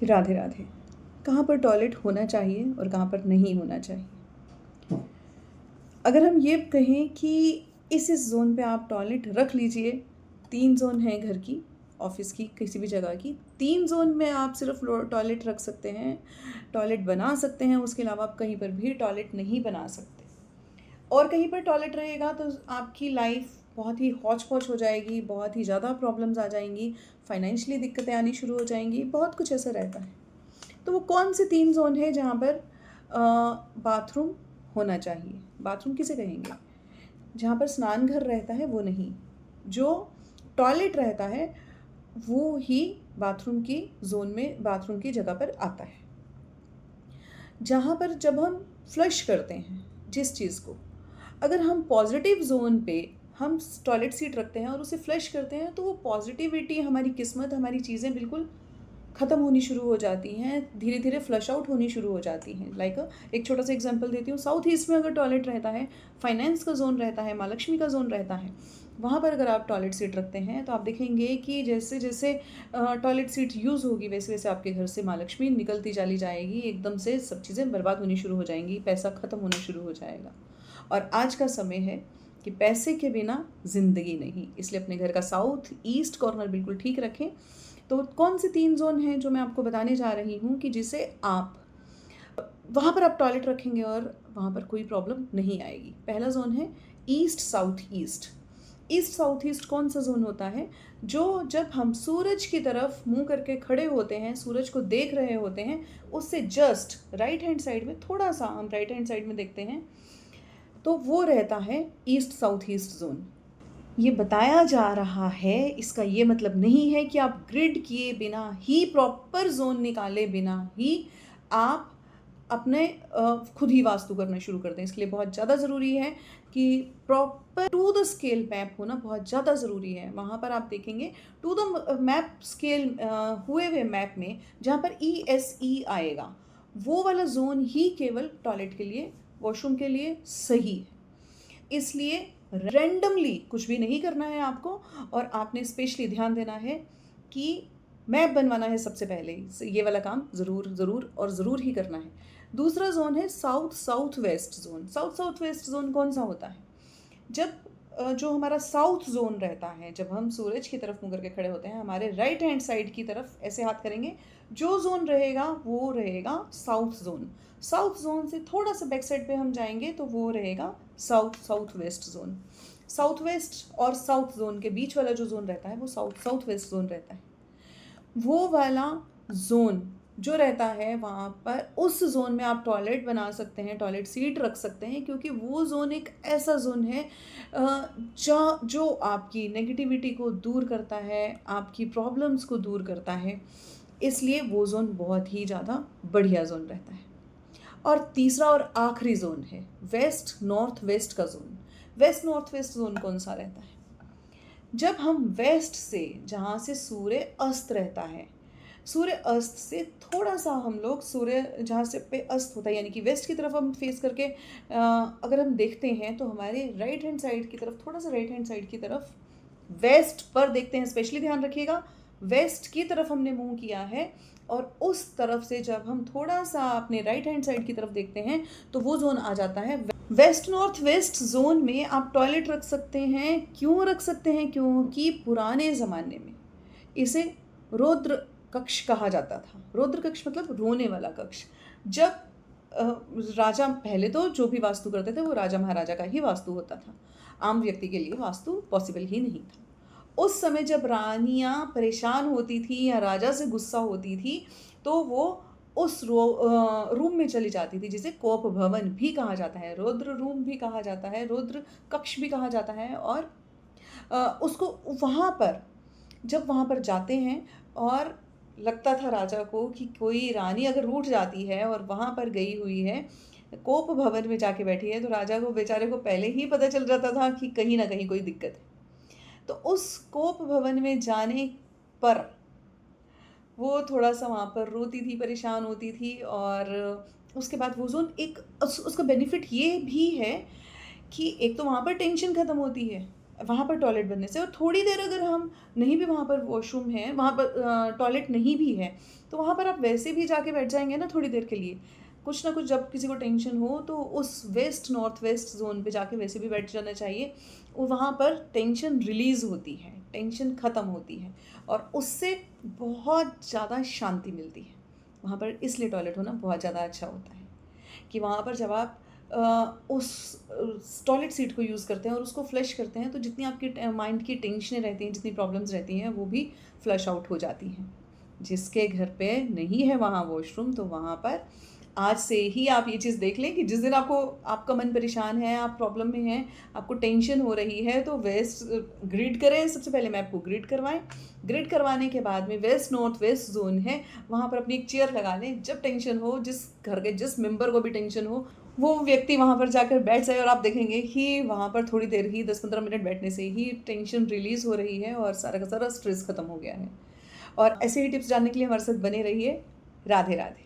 राधे राधे। कहाँ पर टॉयलेट होना चाहिए और कहाँ पर नहीं होना चाहिए? अगर हम ये कहें कि इस ज़ोन पे आप टॉयलेट रख लीजिए, 3 ज़ोन हैं घर की, ऑफ़िस की, किसी भी जगह की, 3 ज़ोन में आप सिर्फ़ लो टॉयलेट रख सकते हैं, टॉयलेट बना सकते हैं, उसके अलावा आप कहीं पर भी टॉयलेट नहीं बना सकते। और कहीं पर टॉयलेट रहेगा तो आपकी लाइफ़ बहुत ही हौच-पौच हो जाएगी, बहुत ही ज़्यादा प्रॉब्लम्स आ जाएँगी, फ़ाइनेंशियली दिक्कतें आनी शुरू हो जाएँगी, बहुत कुछ ऐसा रहता है। तो वो कौन से 3 ज़ोन हैं जहाँ पर बाथरूम होना चाहिए? बाथरूम किसे कहेंगे? जहाँ पर स्नान घर रहता है वो नहीं। जो टॉयलेट रहता है वो ही बाथरूम की ज़ोन में बाथरूम की जगह पर आता है। जहाँ पर जब हम फ्लश करते हैं जिस चीज़ को, अगर हम पॉज़िटिव ज़ोन पे हम टॉयलेट सीट रखते हैं और उसे फ्लश करते हैं तो वो पॉज़िटिविटी, हमारी किस्मत, हमारी चीज़ें बिल्कुल ख़त्म होनी शुरू हो जाती हैं, धीरे-धीरे फ्लश आउट होनी शुरू हो जाती हैं। एक छोटा-सा एग्ज़ाम्पल देती हूँ, साउथ ईस्ट में अगर टॉयलेट रहता है, फाइनेंस का ज़ोन रहता है, माँ लक्ष्मी का ज़ोन रहता है, वहाँ पर अगर आप टॉयलेट सीट रखते हैं, तो आप देखेंगे कि जैसे-जैसे टॉयलेट सीट यूज़ होगी, वैसे-वैसे आपके घर से माँ लक्ष्मी निकलती चली जाएगी, एकदम से सब चीज़ें बर्बाद होनी शुरू हो जाएँगी, पैसा ख़त्म होना शुरू हो जाएगा। और आज का समय है कि पैसे के बिना ज़िंदगी नहीं, इसलिए अपने घर का साउथ ईस्ट कॉर्नर बिल्कुल ठीक रखें। तो कौन से 3 ज़ोन हैं जो मैं आपको बताने जा रही हूँ कि जिसे आप वहाँ पर आप टॉयलेट रखेंगे और वहाँ पर कोई प्रॉब्लम नहीं आएगी। पहला ज़ोन है east south east. East south east कौन सा ज़ोन होता है? जो जब हम सूरज की तरफ मुँह करके खड़े होते हैं, सूरज को देख रहे होते हैं, उससे जस्ट राइट हैंड साइड में, थोड़ा-सा हम राइट हैंड साइड में देखते हैं, तो वो रहता है ईस्ट साउथ ईस्ट ज़ोन। ये बताया जा रहा है, इसका ये मतलब नहीं है कि आप ग्रिड किए बिना ही, प्रॉपर ज़ोन निकाले बिना ही आप अपने खुद ही वास्तु करना शुरू कर दें। इसके लिए बहुत ज़्यादा ज़रूरी है कि proper to the scale map होना बहुत ज़्यादा ज़रूरी है। वहाँ पर आप देखेंगे टू द मैप स्केल हुए हुए मैप में जहाँ पर ESE आएगा, वो वाला ज़ोन ही केवल टॉयलेट के लिए, वॉशरूम के लिए सही है। इसलिए रैंडमली कुछ भी नहीं करना है आपको, और आपने स्पेशली ध्यान देना है कि मैप बनवाना है सबसे पहले। ये वाला काम ज़रूर ज़रूर और ज़रूर ही करना है। दूसरा ज़ोन है south south west zone. South south west zone कौन सा होता है? जब जो हमारा साउथ ज़ोन रहता है, जब हम सूरज की तरफ मुँह करके खड़े होते हैं, हमारे राइट हैंड साइड की तरफ ऐसे हाथ करेंगे, जो ज़ोन रहेगा वो रहेगा साउथ ज़ोन। साउथ ज़ोन से थोड़ा-सा बैक साइड पे हम जाएँगे तो वो रहेगा south south west zone. South west और साउथ ज़ोन के बीच वाला जो ज़ोन रहता है वो साउथ साउथ वेस्ट ज़ोन रहता है। वो वाला ज़ोन जो रहता है वहाँ पर, उस ज़ोन में आप टॉयलेट बना सकते हैं, टॉयलेट सीट रख सकते हैं, क्योंकि वो ज़ोन एक ऐसा ज़ोन है जो आपकी नेगेटिविटी को दूर करता है, आपकी प्रॉब्लम्स को दूर करता है। इसलिए वो ज़ोन बहुत ही ज़्यादा बढ़िया ज़ोन रहता है। और तीसरा और आखिरी ज़ोन है वेस्ट नॉर्थ वेस्ट का zone. West north west zone कौन सा रहता है? जब हम वेस्ट से, जहाँ से सूर्य अस्त रहता है, सूर्य अस्त से थोड़ा-सा हम लोग, सूर्य जहाँ से पे अस्त होता है यानी कि वेस्ट की तरफ हम फेस करके अगर हम देखते हैं तो हमारे राइट हैंड साइड की तरफ, थोड़ा-सा राइट हैंड साइड की तरफ वेस्ट पर देखते हैं, स्पेशली ध्यान रखिएगा, वेस्ट की तरफ हमने मुँह किया है और उस तरफ से जब हम थोड़ा-सा अपने राइट हैंड साइड की तरफ देखते हैं तो वो ज़ोन आ जाता है वेस्ट नॉर्थ वेस्ट ज़ोन में। आप टॉयलेट रख सकते हैं। क्यों रख सकते हैं? क्योंकि पुराने ज़माने में इसे रौद्र कक्ष कहा जाता था। रौद्र कक्ष मतलब रोने वाला कक्ष। जब राजा, पहले तो जो भी वास्तु करते थे वो राजा महाराजा का ही वास्तु होता था, आम व्यक्ति के लिए वास्तु पॉसिबल ही नहीं था। उस समय जब रानियाँ परेशान होती थी या राजा से गुस्सा होती थी तो वो उस रूम में चली जाती थी, जिसे कोप भवन भी कहा जाता है, रौद्र रूम भी कहा जाता है, रौद्र कक्ष भी कहा जाता है। और उसको वहाँ पर, जब वहाँ पर जाते हैं और लगता था राजा को कि कोई रानी अगर रूठ जाती है और वहाँ पर गई हुई है, कोप भवन में जाके बैठी है, तो राजा को बेचारे को पहले ही पता चल जाता था कि कहीं ना कहीं कोई दिक्कत है। तो उस कोप भवन में जाने पर वो थोड़ा-सा वहाँ पर रोती थी, परेशान होती थी। और उसके बाद वो ज़ोन उसका बेनिफिट ये भी है कि एक तो वहाँ पर टेंशन ख़त्म होती है, वहाँ पर टॉयलेट बनने से। और थोड़ी देर अगर हम नहीं भी वहाँ पर वॉशरूम है, वहाँ पर टॉयलेट नहीं भी है, तो वहाँ पर आप वैसे भी जाके बैठ जाएँगे ना थोड़ी देर के लिए। कुछ ना कुछ जब किसी को टेंशन हो तो उस वेस्ट नॉर्थ वेस्ट ज़ोन पे जाके वैसे भी बैठ जाना चाहिए। वहाँ पर टेंशन रिलीज़ होती है, टेंशन ख़त्म होती है और उससे बहुत ज़्यादा शांति मिलती है। वहाँ पर इसलिए टॉयलेट होना बहुत ज़्यादा अच्छा होता है कि वहाँ पर जब आप उस टॉयलेट सीट को यूज़ करते हैं और उसको फ्लश करते हैं, तो जितनी आपकी माइंड की टेंशनें रहती हैं, जितनी प्रॉब्लम्स रहती हैं, वो भी फ्लश आउट हो जाती हैं। जिसके घर पे नहीं है वहाँ वॉशरूम, तो वहाँ पर आज से ही आप ये चीज़ देख लें कि जिस दिन आपका मन परेशान है, आप प्रॉब्लम में हैं, आपको टेंशन हो रही है, तो वेस्ट ग्रिड करें। सबसे पहले मैप को ग्रिड करवाएँ। ग्रिड करवाने के बाद में वेस्ट नॉर्थ वेस्ट ज़ोन है, वहाँ पर अपनी एक चेयर लगा लें। जब टेंशन हो, जिस घर के जिस मेंबर को भी टेंशन हो, वो व्यक्ति वहाँ पर जाकर बैठ जाए और आप देखेंगे कि वहाँ पर थोड़ी देर ही 10-15 मिनट बैठने से ही टेंशन रिलीज़ हो रही है और सारा का सारा स्ट्रेस खत्म हो गया है। और ऐसे ही टिप्स जानने के लिए हमारे साथ बने रहिए। राधे राधे।